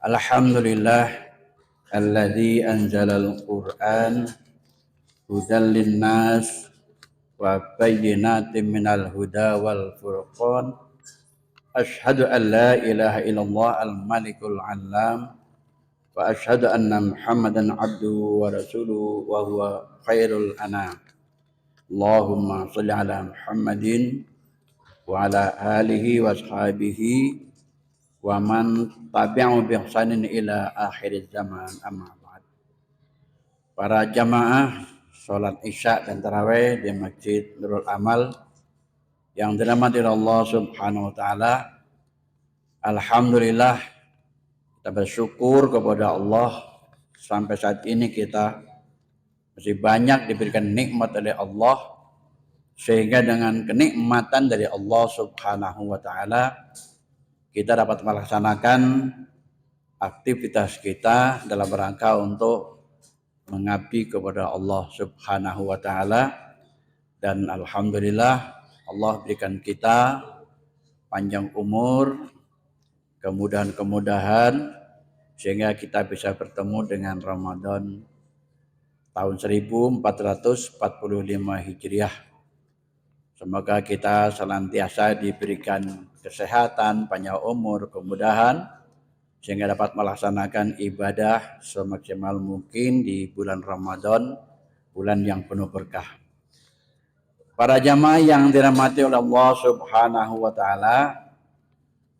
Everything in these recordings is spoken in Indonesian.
Alhamdulillah alladzi anzalal Qur'an hudan linnas wa bayyinatin minal huda wal furqan. Asyhadu an la ilaha illallah al-malikul alam wa asyhadu anna Muhammadan abduhu wa rasuluhu wa huwa khairul anam. Allahumma shalli ala Muhammadin wa ala alihi wa ashabihi wa man tabi'ahu bi ihsanin ila akhir zaman, amma ba'd. Para jamaah salat Isya dan tarawih di Masjid Nurul Amal yang dirahmati Allah Subhanahu wa taala. Alhamdulillah, kita bersyukur kepada Allah sampai saat ini kita masih banyak diberikan nikmat oleh Allah, sehingga dengan kenikmatan dari Allah Subhanahu wa taala kita dapat melaksanakan aktivitas kita dalam rangka untuk mengabdi kepada Allah Subhanahu wa taala. Dan alhamdulillah Allah berikan kita panjang umur, kemudahan-kemudahan sehingga kita bisa bertemu dengan Ramadan tahun 1445 Hijriah. Semoga kita senantiasa diberikan kesehatan, panjang umur, kemudahan sehingga dapat melaksanakan ibadah semaksimal mungkin di bulan Ramadan, bulan yang penuh berkah. Para jamaah yang dirahmati oleh Allah Subhanahu wa taala,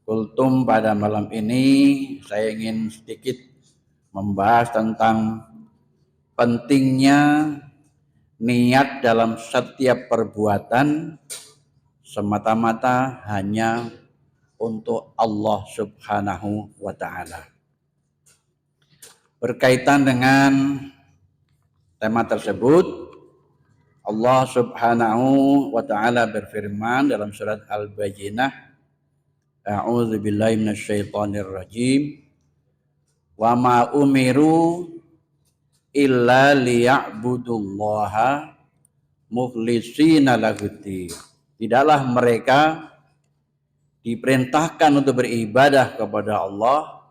kultum pada malam ini saya ingin sedikit membahas tentang pentingnya niat dalam setiap perbuatan semata-mata hanya untuk Allah Subhanahu wa taala. Berkaitan dengan tema tersebut, Allah Subhanahu wa taala berfirman dalam surat Al-Bayyinah, A'udzu billahi minasyaitonir rajim. Wa ma umiru illa liya'budullaha mukhlishina lahuddin. Tidaklah mereka diperintahkan untuk beribadah kepada Allah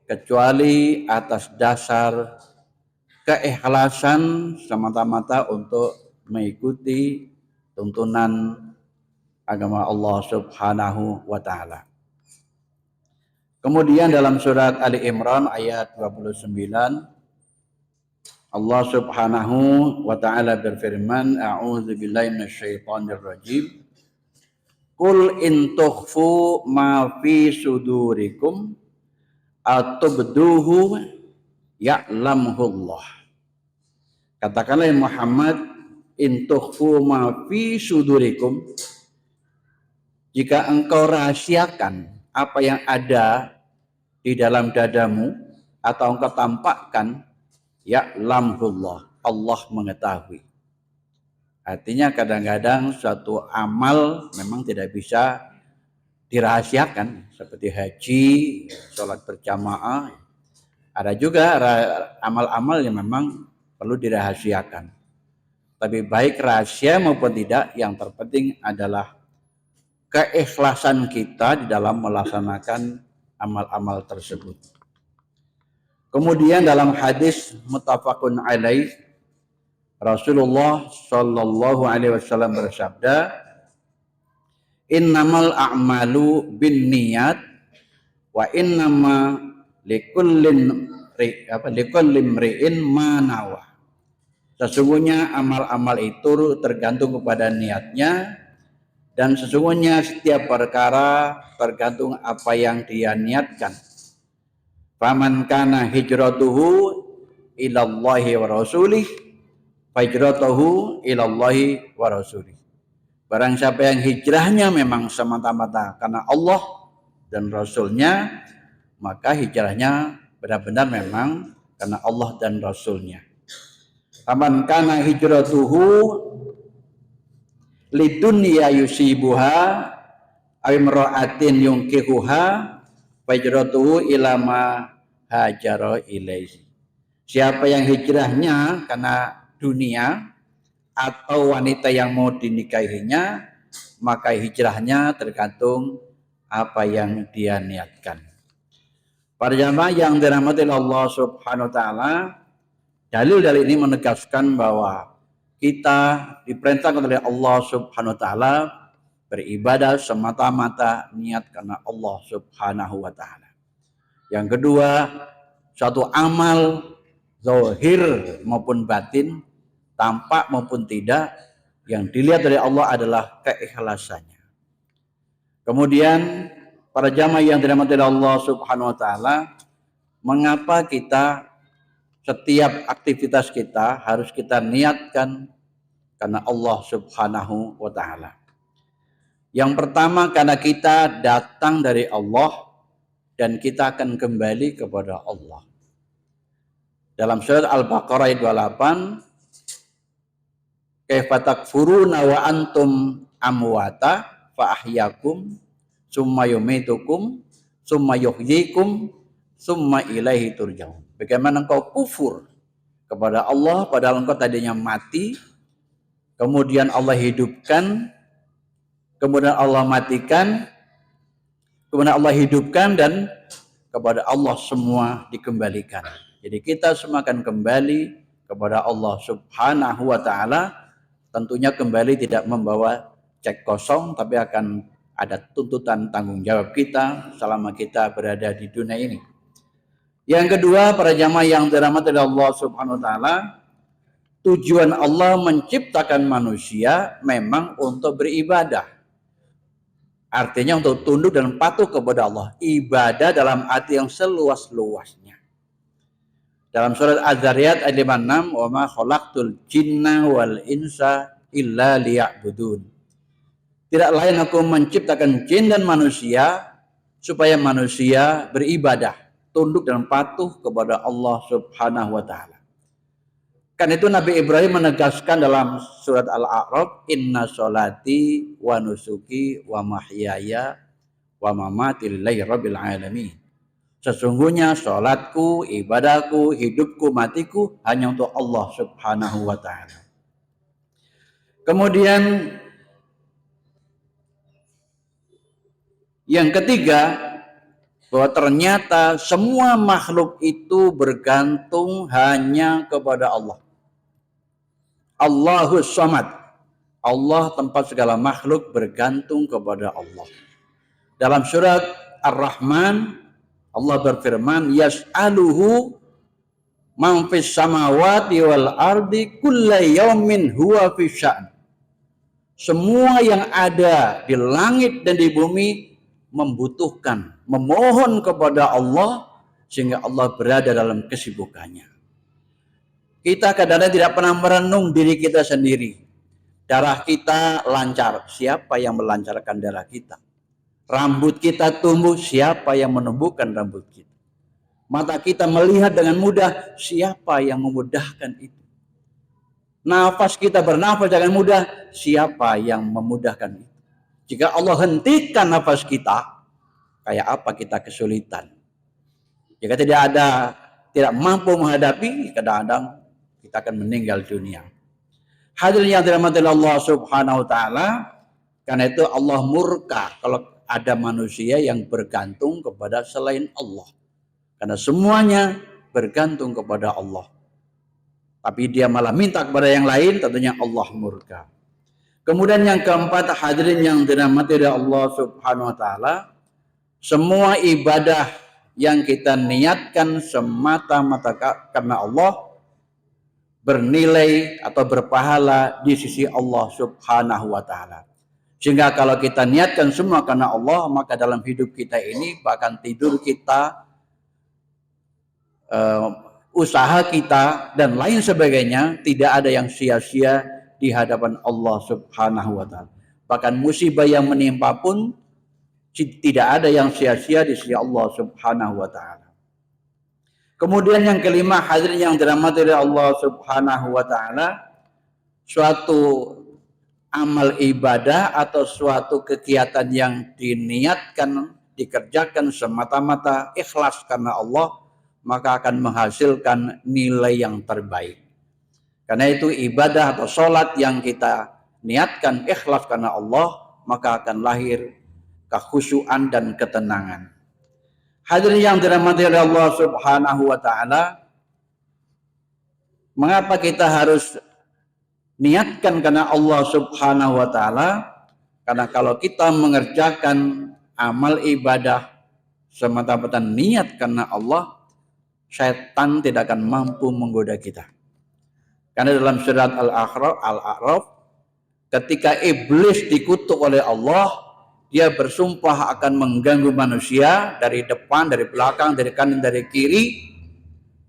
kecuali atas dasar keikhlasan semata-mata untuk mengikuti tuntunan agama Allah Subhanahu wa taala. Kemudian dalam surat Ali Imran ayat 29, Allah Subhanahu wa taala berfirman, A'udzu billahi minasyaitonir rajim. Qul in tukhfu ma fi sudurikum atubduhu ya'lamullah. Katakanlah Muhammad, in tukhfu ma fi sudurikum, jika engkau rahasiakan apa yang ada di dalam dadamu atau engkau tampakkan, ya'lamullah, Allah mengetahui. Artinya kadang-kadang suatu amal memang tidak bisa dirahasiakan, seperti haji, sholat berjamaah. Ada juga amal-amal yang memang perlu dirahasiakan. Tapi baik rahasia maupun tidak, yang terpenting adalah keikhlasan kita di dalam melaksanakan amal-amal tersebut. Kemudian dalam hadis muttafaqun alaih, Rasulullah Shallallahu Alaihi Wasallam bersabda, Innamal a'malu bin niyat wa innama likullin mri'in ma nawa. Sesungguhnya amal-amal itu tergantung kepada niatnya, dan sesungguhnya setiap perkara tergantung apa yang dia niatkan. Faman kana hijratuhu ilallahi wa rasulih fahijratuhu ilallahi wa rasulih. Barang siapa yang hijrahnya memang semata-mata karena Allah dan Rasulnya, maka hijrahnya benar-benar memang karena Allah dan Rasulnya. Faman kana hijratuhu lidunya yusibuha aw imra'atin yunkihuha fahijratuhu ila ma hajara ilaihi. Siapa yang hijrahnya karena dunia atau wanita yang mau dinikahinya, maka hijrahnya tergantung apa yang dia niatkan. Para jamaah yang dirahmati Allah Subhanahu wa taala, dalil dari ini menegaskan bahwa kita diperintahkan oleh Allah Subhanahu wa taala beribadah semata-mata niat karena Allah Subhanahu wa taala. Yang kedua, suatu amal zahir maupun batin, tampak maupun tidak, yang dilihat dari Allah adalah keikhlasannya. Kemudian para jamaah yang dirahmati Allah Subhanahu wa taala, mengapa kita setiap aktivitas kita harus kita niatkan karena Allah Subhanahu wa taala? Yang pertama, karena kita datang dari Allah dan kita akan kembali kepada Allah. Dalam surat Al-Baqarah ayat 28, kaifa takfuruna wa antum amwata fa ahyakum summa yumitukum summa yuhyikum summa ilaihi turja'un. Bagaimana engkau kufur kepada Allah padahal engkau tadinya mati, kemudian Allah hidupkan, kemudian Allah matikan, kemudian Allah hidupkan, dan kepada Allah semua dikembalikan. Jadi kita semua akan kembali kepada Allah Subhanahu wa taala. Tentunya kembali tidak membawa cek kosong, tapi akan ada tuntutan tanggung jawab kita selama kita berada di dunia ini. Yang kedua, para jamaah yang dirahmati Allah Subhanahu wa taala, tujuan Allah menciptakan manusia memang untuk beribadah. Artinya untuk tunduk dan patuh kepada Allah. Ibadah dalam arti yang seluas-luasnya. Dalam surat Az-Zariyat ayat 56, wa ma khalaqtul jinna wal insa illa liya'budun. Tidak lain aku menciptakan jin dan manusia supaya manusia beribadah, tunduk dan patuh kepada Allah Subhanahu wa taala. Kan itu Nabi Ibrahim menegaskan dalam surat Al-A'raf, inna sholati wa nusuki wa mahyaya wa mamati lillahi rabbil alamin. Sesungguhnya sholatku, ibadahku, hidupku, matiku hanya untuk Allah Subhanahu wa ta'ala. Kemudian yang ketiga, bahwa ternyata semua makhluk itu bergantung hanya kepada Allah. Allahus Samad. Allah tempat segala makhluk bergantung kepada Allah. Dalam surat Ar-Rahman, Allah berfirman, yas'aluhu man fis samawati wal ardi kulla yaumin huwa fi sya'n. Semua yang ada di langit dan di bumi membutuhkan, memohon kepada Allah sehingga Allah berada dalam kesibukannya. Kita kadang-kadang tidak pernah merenung diri kita sendiri. Darah kita lancar, siapa yang melancarkan darah kita? Rambut kita tumbuh, siapa yang menumbuhkan rambut kita? Mata kita melihat dengan mudah, siapa yang memudahkan itu? Nafas kita bernafas dengan mudah, siapa yang memudahkan itu? Jika Allah hentikan nafas kita, kayak apa kita kesulitan? Jika tidak mampu menghadapi, kadang-kadang kita akan meninggal dunia. Hadirin yang dirahmati Allah Subhanahu wa taala, karena itu Allah murka kalau ada manusia yang bergantung kepada selain Allah. Karena semuanya bergantung kepada Allah. Tapi dia malah minta kepada yang lain, tentunya Allah murka. Kemudian yang keempat, hadirin yang dirahmati Allah Subhanahu wa taala, semua ibadah yang kita niatkan semata-mata karena Allah bernilai atau berpahala di sisi Allah Subhanahu wa taala. Sehingga kalau kita niatkan semua karena Allah, maka dalam hidup kita ini, bahkan tidur kita, usaha kita, dan lain sebagainya, tidak ada yang sia-sia di hadapan Allah Subhanahu wa ta'ala. Bahkan musibah yang menimpa pun tidak ada yang sia-sia di sisi Allah Subhanahu wa ta'ala. Kemudian yang kelima, hadirin yang dirahmati Allah Subhanahu wa ta'ala, suatu amal ibadah atau suatu kegiatan yang diniatkan, dikerjakan semata-mata ikhlas karena Allah, maka akan menghasilkan nilai yang terbaik. Karena itu ibadah atau sholat yang kita niatkan ikhlas karena Allah, maka akan lahir kekhusyuan dan ketenangan. Hadirin yang dirahmati oleh Allah Subhanahu wa taala, mengapa kita harus niatkan karena Allah Subhanahu wa taala? Karena kalau kita mengerjakan amal ibadah semata-mata niat karena Allah, setan tidak akan mampu menggoda kita. Karena dalam surat Al-A'raf, ketika iblis dikutuk oleh Allah, dia bersumpah akan mengganggu manusia dari depan, dari belakang, dari kanan, dari kiri.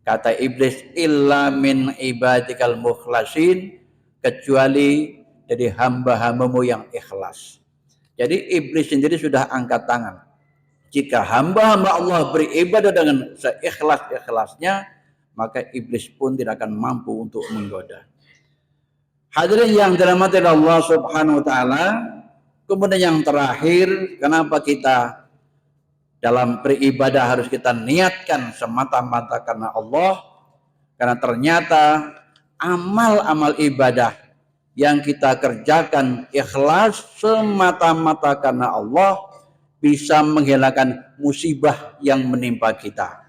Kata iblis, illa min ibadikal mukhlasin, kecuali dari hamba-hambamu yang ikhlas. Jadi iblis sendiri sudah angkat tangan. Jika hamba-hamba Allah beribadah dengan seikhlas-ikhlasnya, maka iblis pun tidak akan mampu untuk menggoda. Hadirin yang dirahmati Allah Subhanahu wa taala, kemudian yang terakhir, kenapa kita dalam beribadah harus kita niatkan semata-mata karena Allah? Karena ternyata amal-amal ibadah yang kita kerjakan ikhlas semata-mata karena Allah bisa menghilangkan musibah yang menimpa kita.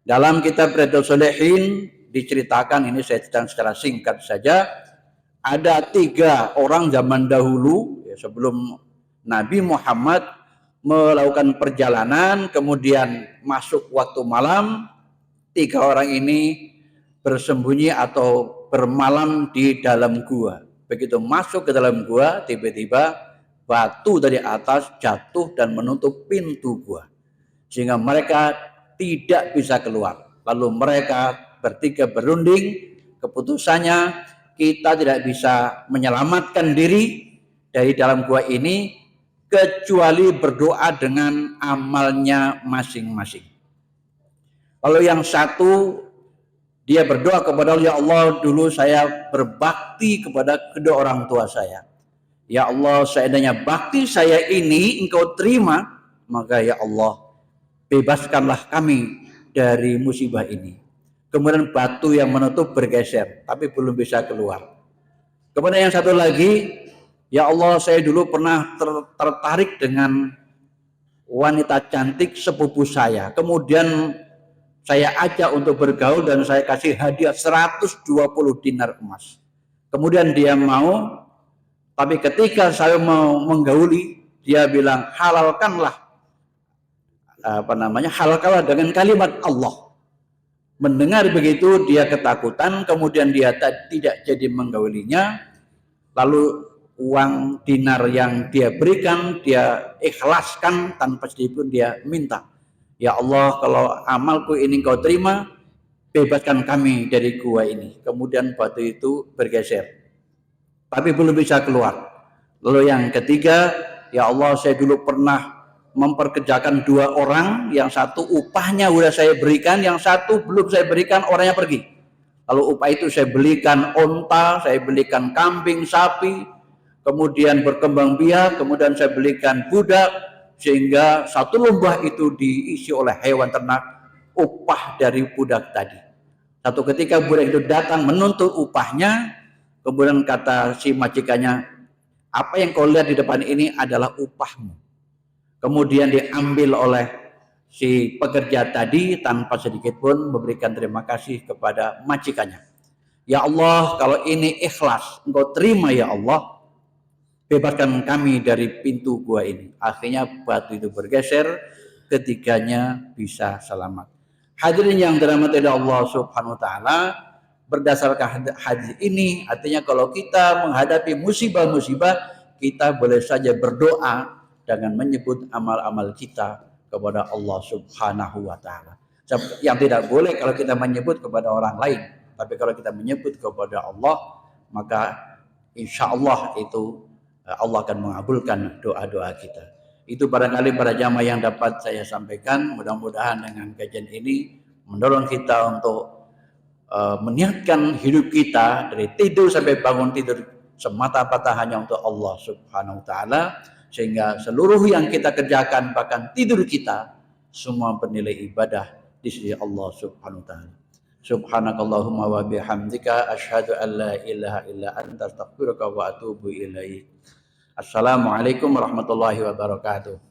Dalam kitab Riyadhus Shalihin diceritakan, ini saya ceritakan secara singkat saja, ada 3 orang zaman dahulu ya, sebelum Nabi Muhammad melakukan perjalanan, kemudian masuk waktu malam. 3 orang ini bersembunyi atau bermalam di dalam gua. Begitu masuk ke dalam gua, tiba-tiba batu dari atas jatuh dan menutup pintu gua, sehingga mereka tidak bisa keluar. Lalu mereka bertiga berunding, keputusannya kita tidak bisa menyelamatkan diri dari dalam gua ini kecuali berdoa dengan amalnya masing-masing. Lalu yang satu, dia berdoa kepada Allah, ya Allah, dulu saya berbakti kepada kedua orang tua saya. Ya Allah, seandainya bakti saya ini engkau terima, maka ya Allah, bebaskanlah kami dari musibah ini. Kemudian batu yang menutup bergeser, tapi belum bisa keluar. Kemudian yang satu lagi, ya Allah, saya dulu pernah tertarik dengan wanita cantik sepupu saya. Kemudian saya ajak untuk bergaul dan saya kasih hadiah 120 dinar emas. Kemudian dia mau, tapi ketika saya mau menggauli, dia bilang halalkanlah halalkanlah dengan kalimat Allah. Mendengar begitu dia ketakutan, kemudian dia tidak jadi menggaulinya. Lalu uang dinar yang dia berikan dia ikhlaskan tanpa sedikit pun dia minta, ya Allah, kalau amalku ini kau terima, bebaskan kami dari gua ini. Kemudian batu itu bergeser, tapi belum bisa keluar. Lalu yang ketiga, ya Allah, saya dulu pernah memperkerjakan 2 orang, yang satu upahnya sudah saya berikan, yang satu belum saya berikan, orangnya pergi. Lalu upah itu saya belikan onta, saya belikan kambing, sapi, kemudian berkembang biak, kemudian saya belikan budak, sehingga satu lembah itu diisi oleh hewan ternak, upah dari budak tadi. Satu ketika budak itu datang menuntut upahnya, kemudian kata si majikannya, apa yang kau lihat di depan ini adalah upahmu. Kemudian diambil oleh si pekerja tadi tanpa sedikit pun memberikan terima kasih kepada majikannya. Ya Allah, kalau ini ikhlas, engkau terima ya Allah, bebaskan kami dari pintu gua ini. Akhirnya batu itu bergeser, ketiganya bisa selamat. Hadirin yang dirahmati Allah Subhanahu wa taala, berdasarkan hadis ini artinya kalau kita menghadapi musibah-musibah, kita boleh saja berdoa dengan menyebut amal-amal kita kepada Allah Subhanahu wa taala. Yang tidak boleh kalau kita menyebut kepada orang lain, tapi kalau kita menyebut kepada Allah, maka insya Allah itu Allah akan mengabulkan doa-doa kita. Itu barangkali para jamaah yang dapat saya sampaikan. Mudah-mudahan dengan kajian ini mendorong kita untuk meniatkan hidup kita dari tidur sampai bangun tidur semata-mata hanya untuk Allah Subhanahu wa taala, sehingga seluruh yang kita kerjakan bahkan tidur kita semua bernilai ibadah di sisi Allah Subhanahu wa taala. Subhanakallahumma wa bihamdika asyhadu an la ilaha illa anta astaghfiruka wa atubu ilaik. Assalamualaikum warahmatullahi wabarakatuh.